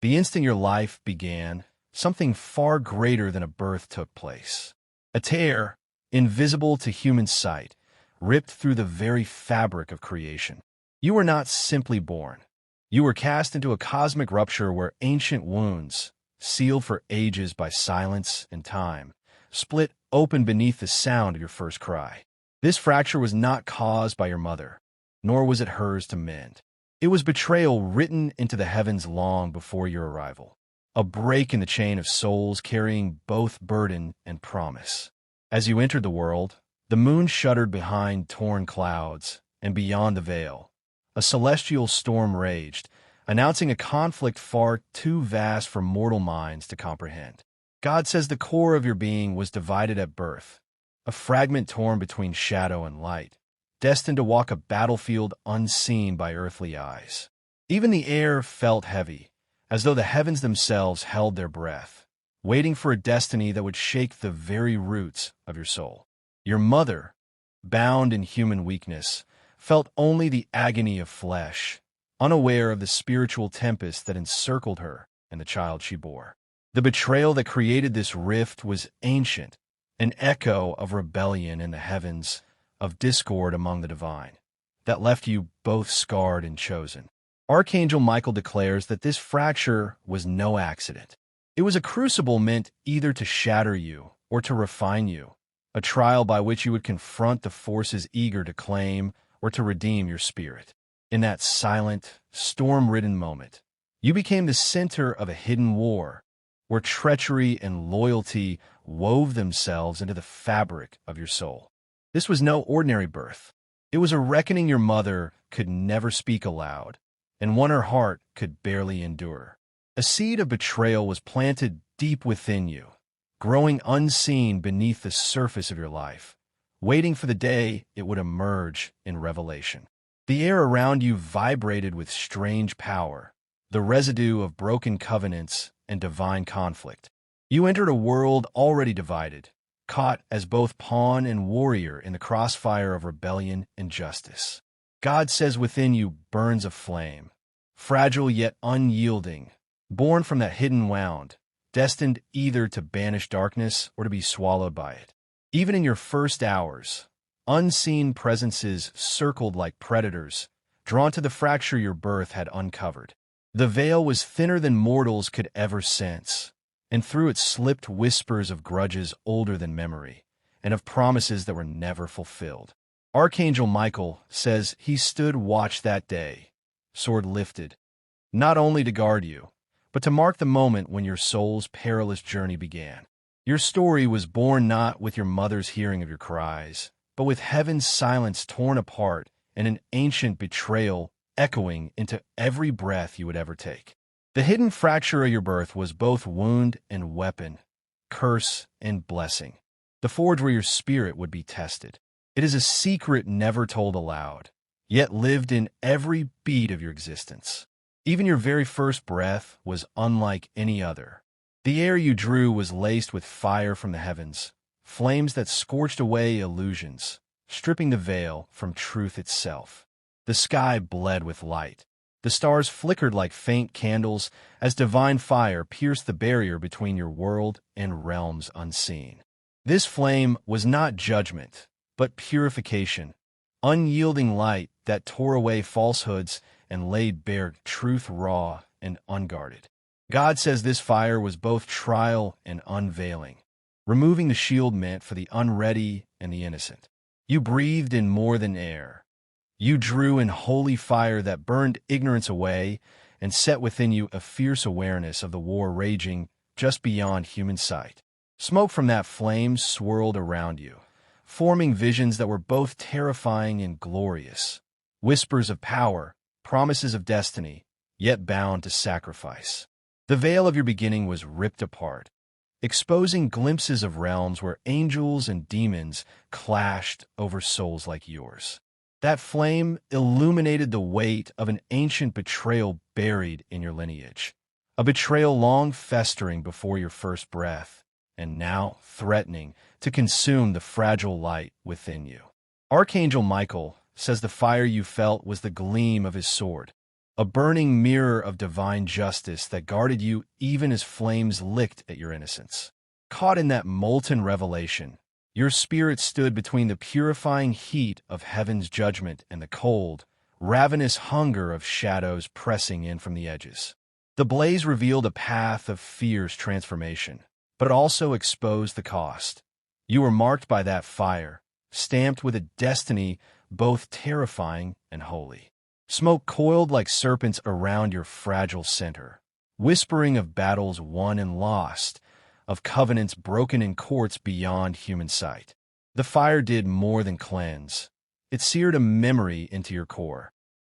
The instant your life began, something far greater than a birth took place. A tear, invisible to human sight, ripped through the very fabric of creation. You were not simply born. You were cast into a cosmic rupture where ancient wounds, sealed for ages by silence and time, split open beneath the sound of your first cry. This fracture was not caused by your mother, nor was it hers to mend. It was betrayal written into the heavens long before your arrival, a break in the chain of souls carrying both burden and promise. As you entered the world, the moon shuddered behind torn clouds, and beyond the veil, a celestial storm raged, announcing a conflict far too vast for mortal minds to comprehend. God says the core of your being was divided at birth, a fragment torn between shadow and light, destined to walk a battlefield unseen by earthly eyes. Even the air felt heavy, as though the heavens themselves held their breath, waiting for a destiny that would shake the very roots of your soul. Your mother, bound in human weakness, felt only the agony of flesh, unaware of the spiritual tempest that encircled her and the child she bore. The betrayal that created this rift was ancient, an echo of rebellion in the heavens, of discord among the divine, that left you both scarred and chosen. Archangel Michael declares that this fracture was no accident. It was a crucible meant either to shatter you or to refine you, a trial by which you would confront the forces eager to claim or to redeem your spirit. In that silent, storm-ridden moment, you became the center of a hidden war, where treachery and loyalty wove themselves into the fabric of your soul. This was no ordinary birth. It was a reckoning your mother could never speak aloud, and one her heart could barely endure. A seed of betrayal was planted deep within you, growing unseen beneath the surface of your life, waiting for the day it would emerge in revelation. The air around you vibrated with strange power, the residue of broken covenants and divine conflict. You entered a world already divided, caught as both pawn and warrior in the crossfire of rebellion and justice. God says within you burns a flame, fragile yet unyielding, born from that hidden wound, destined either to banish darkness or to be swallowed by it. Even in your first hours, unseen presences circled like predators, drawn to the fracture your birth had uncovered. The veil was thinner than mortals could ever sense, and through it slipped whispers of grudges older than memory, and of promises that were never fulfilled. Archangel Michael says he stood watch that day, sword lifted, not only to guard you, but to mark the moment when your soul's perilous journey began. Your story was born not with your mother's hearing of your cries, but with heaven's silence torn apart and an ancient betrayal echoing into every breath you would ever take. The hidden fracture of your birth was both wound and weapon, curse and blessing, the forge where your spirit would be tested. It is a secret never told aloud, yet lived in every beat of your existence. Even your very first breath was unlike any other. The air you drew was laced with fire from the heavens, flames that scorched away illusions, stripping the veil from truth itself. The sky bled with light. The stars flickered like faint candles as divine fire pierced the barrier between your world and realms unseen. This flame was not judgment, but purification, unyielding light that tore away falsehoods and laid bare truth raw and unguarded. God says this fire was both trial and unveiling, removing the shield meant for the unready and the innocent. You breathed in more than air. You drew in holy fire that burned ignorance away and set within you a fierce awareness of the war raging just beyond human sight. Smoke from that flame swirled around you, forming visions that were both terrifying and glorious, whispers of power, promises of destiny, yet bound to sacrifice. The veil of your beginning was ripped apart, exposing glimpses of realms where angels and demons clashed over souls like yours. That flame illuminated the weight of an ancient betrayal buried in your lineage, a betrayal long festering before your first breath, and now threatening to consume the fragile light within you. Archangel Michael says the fire you felt was the gleam of his sword, a burning mirror of divine justice that guarded you even as flames licked at your innocence. Caught in that molten revelation, your spirit stood between the purifying heat of heaven's judgment and the cold, ravenous hunger of shadows pressing in from the edges. The blaze revealed a path of fierce transformation, but it also exposed the cost. You were marked by that fire, stamped with a destiny both terrifying and holy. Smoke coiled like serpents around your fragile center, whispering of battles won and lost, of covenants broken in courts beyond human sight. The fire did more than cleanse. It seared a memory into your core,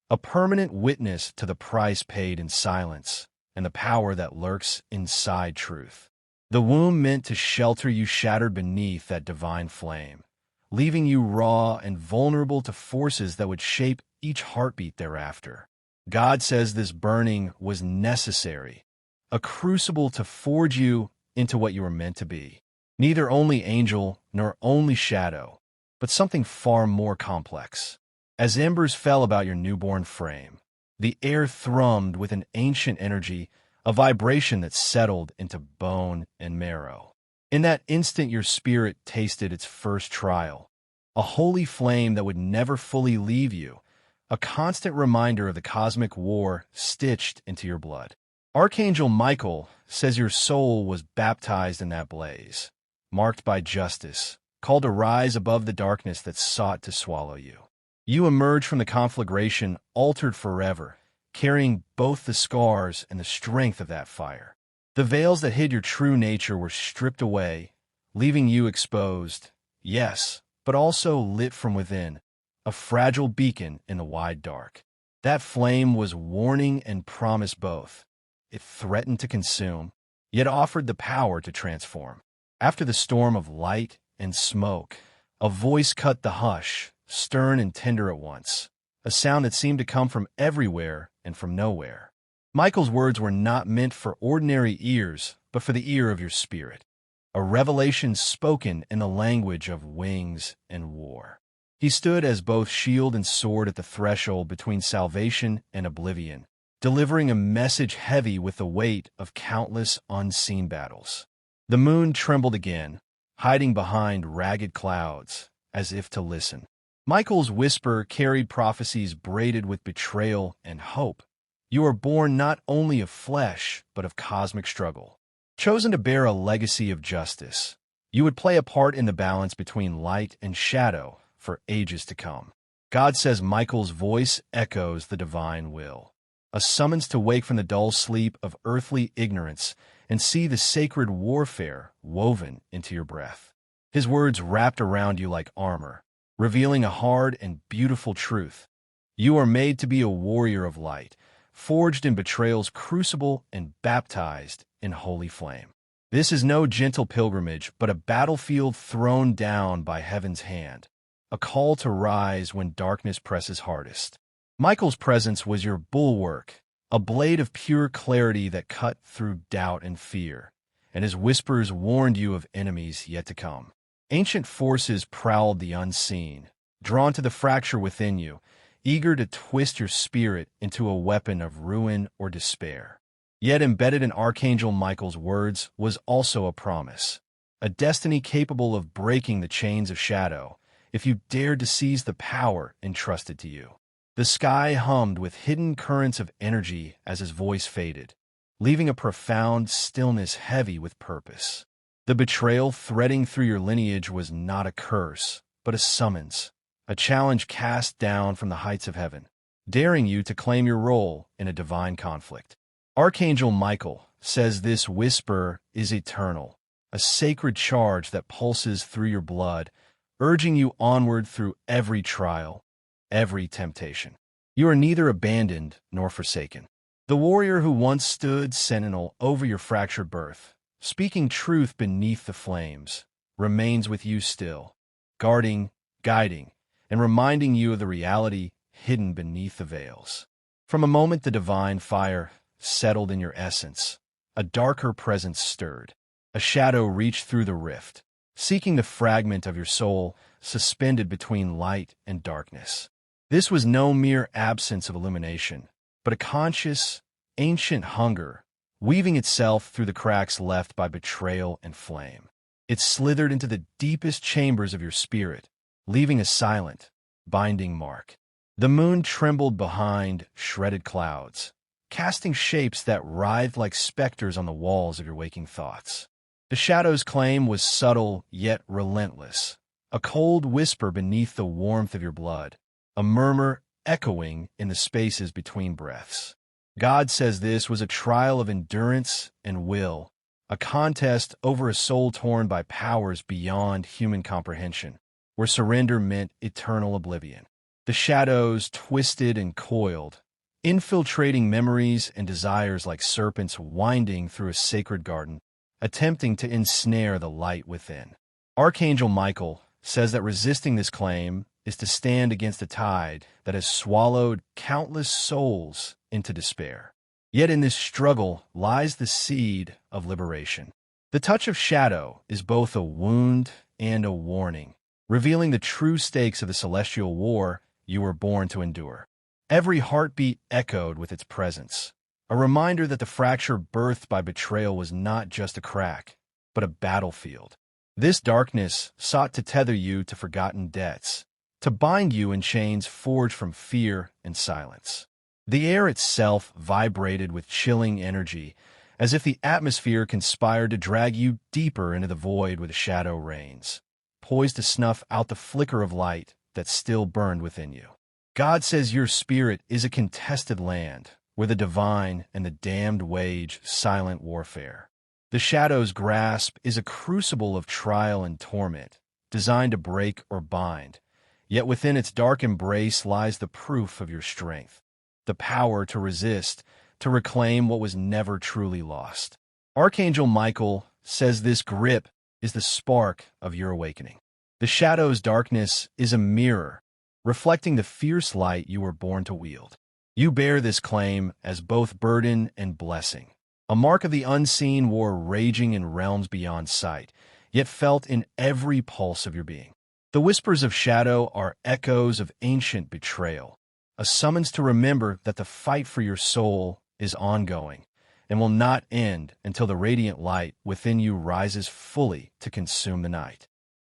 a permanent witness to the price paid in silence and the power that lurks inside truth. The womb meant to shelter you shattered beneath that divine flame, leaving you raw and vulnerable to forces that would shape each heartbeat thereafter. God says this burning was necessary, a crucible to forge you into what you were meant to be. Neither only angel nor only shadow, but something far more complex. As embers fell about your newborn frame, the air thrummed with an ancient energy, a vibration that settled into bone and marrow. In that instant, your spirit tasted its first trial, a holy flame that would never fully leave you, a constant reminder of the cosmic war stitched into your blood. Archangel Michael says your soul was baptized in that blaze, marked by justice, called to rise above the darkness that sought to swallow you. You emerge from the conflagration altered forever, carrying both the scars and the strength of that fire. The veils that hid your true nature were stripped away, leaving you exposed, yes, but also lit from within, a fragile beacon in the wide dark. That flame was warning and promise both. It threatened to consume, yet offered the power to transform. After the storm of light and smoke, a voice cut the hush, stern and tender at once, a sound that seemed to come from everywhere and from nowhere. Michael's words were not meant for ordinary ears, but for the ear of your spirit, a revelation spoken in the language of wings and war. He stood as both shield and sword at the threshold between salvation and oblivion, delivering a message heavy with the weight of countless unseen battles. The moon trembled again, hiding behind ragged clouds, as if to listen. Michael's whisper carried prophecies braided with betrayal and hope. You are born not only of flesh, but of cosmic struggle. Chosen to bear a legacy of justice, you would play a part in the balance between light and shadow for ages to come. God says Michael's voice echoes the divine will, a summons to wake from the dull sleep of earthly ignorance and see the sacred warfare woven into your breath. His words wrapped around you like armor, revealing a hard and beautiful truth. You are made to be a warrior of light, forged in betrayal's crucible and baptized in holy flame. This is no gentle pilgrimage, but a battlefield thrown down by heaven's hand, a call to rise when darkness presses hardest. Michael's presence was your bulwark, a blade of pure clarity that cut through doubt and fear, and his whispers warned you of enemies yet to come. Ancient forces prowled the unseen, drawn to the fracture within you, eager to twist your spirit into a weapon of ruin or despair. Yet embedded in Archangel Michael's words was also a promise, a destiny capable of breaking the chains of shadow if you dared to seize the power entrusted to you. The sky hummed with hidden currents of energy as his voice faded, leaving a profound stillness heavy with purpose. The betrayal threading through your lineage was not a curse, but a summons, a challenge cast down from the heights of heaven, daring you to claim your role in a divine conflict. Archangel Michael says this whisper is eternal, a sacred charge that pulses through your blood, urging you onward through every trial, every temptation. You are neither abandoned nor forsaken. The warrior who once stood sentinel over your fractured birth, speaking truth beneath the flames, remains with you still, guarding, guiding, and reminding you of the reality hidden beneath the veils. From a moment the divine fire settled in your essence, a darker presence stirred. A shadow reached through the rift, seeking the fragment of your soul suspended between light and darkness. This was no mere absence of illumination, but a conscious, ancient hunger, weaving itself through the cracks left by betrayal and flame. It slithered into the deepest chambers of your spirit, leaving a silent, binding mark. The moon trembled behind shredded clouds, casting shapes that writhed like specters on the walls of your waking thoughts. The shadow's claim was subtle yet relentless, a cold whisper beneath the warmth of your blood, a murmur echoing in the spaces between breaths. God says this was a trial of endurance and will, a contest over a soul torn by powers beyond human comprehension, where surrender meant eternal oblivion. The shadows twisted and coiled, infiltrating memories and desires like serpents winding through a sacred garden, attempting to ensnare the light within. Archangel Michael says that resisting this claim is to stand against a tide that has swallowed countless souls into despair. Yet in this struggle lies the seed of liberation. The touch of shadow is both a wound and a warning, revealing the true stakes of the celestial war you were born to endure. Every heartbeat echoed with its presence, a reminder that the fracture birthed by betrayal was not just a crack, but a battlefield. This darkness sought to tether you to forgotten debts, to bind you in chains forged from fear and silence. The air itself vibrated with chilling energy, as if the atmosphere conspired to drag you deeper into the void where the shadow reigns, poised to snuff out the flicker of light that still burned within you. God says your spirit is a contested land, where the divine and the damned wage silent warfare. The shadow's grasp is a crucible of trial and torment, designed to break or bind, yet within its dark embrace lies the proof of your strength, the power to resist, to reclaim what was never truly lost. Archangel Michael says this grip is the spark of your awakening. The shadow's darkness is a mirror, reflecting the fierce light you were born to wield. You bear this claim as both burden and blessing, a mark of the unseen war raging in realms beyond sight, yet felt in every pulse of your being. The whispers of shadow are echoes of ancient betrayal, a summons to remember that the fight for your soul is ongoing and will not end until the radiant light within you rises fully to consume the night.